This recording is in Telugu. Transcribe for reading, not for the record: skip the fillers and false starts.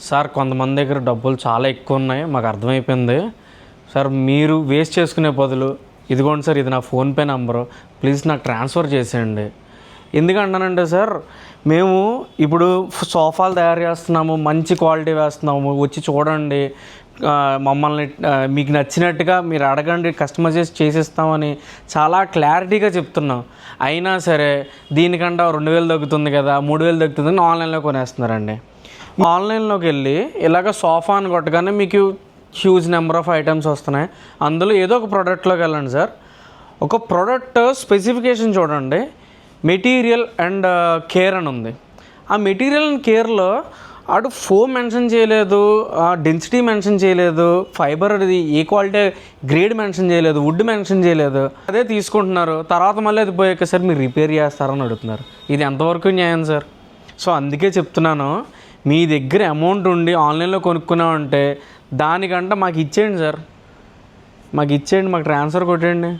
సార్ కొంతమంది దగ్గర డబ్బులు చాలా ఎక్కువ ఉన్నాయి, మాకు అర్థమైపోయింది సార్. మీరు వేస్ట్ చేసుకునే బదులు ఇదిగోండి సార్, ఇది నా ఫోన్పే నెంబరు, ప్లీజ్ నాకు ట్రాన్స్ఫర్ చేసేయండి. ఎందుకంటానంటే సార్, మేము ఇప్పుడు సోఫాలు తయారు చేస్తున్నాము, మంచి క్వాలిటీ వేస్తున్నాము, వచ్చి చూడండి, మమ్మల్ని మీకు నచ్చినట్టుగా మీరు అడగండి, కస్టమైజ్ చేసిస్తామని చాలా క్లారిటీగా చెప్తున్నాం. అయినా సరే దీనికంటే 2000 తగ్గుతుంది కదా, 3000 తగ్గుతుందని ఆన్లైన్లో కొనేస్తున్నారండి. ఆన్లైన్లోకి వెళ్ళి ఇలాగ సోఫా అని కొట్టగానే మీకు హ్యూజ్ నెంబర్ ఆఫ్ ఐటమ్స్ వస్తున్నాయి. అందులో ఏదో ఒక ప్రోడక్ట్లోకి వెళ్ళండి సార్. ఒక ప్రోడక్ట్ స్పెసిఫికేషన్ చూడండి, మెటీరియల్ అండ్ కేర్ అని ఉంది. ఆ మెటీరియల్ అండ్ కేర్లో అటు ఫోమ్ మెన్షన్ చేయలేదు, డెన్సిటీ మెన్షన్ చేయలేదు, ఫైబర్ అది ఏ క్వాలిటీ గ్రేడ్ మెన్షన్ చేయలేదు, వుడ్ మెన్షన్ చేయలేదు. అదే తీసుకుంటున్నారు, తర్వాత మళ్ళీ అది పోయాక సార్ మీరు రిపేర్ చేస్తారని అడుగుతున్నారు. ఇది ఎంతవరకు న్యాయం సార్? సో అందుకే చెప్తున్నాను, మీ దగ్గర అమౌంట్ ఉండి ఆన్లైన్లో కొనుక్కున్నామంటే దానికంటే మాకు ఇచ్చేయండి సార్, మాకు ఇచ్చేయండి, మాకు ట్రాన్స్ఫర్ కొట్టేయండి.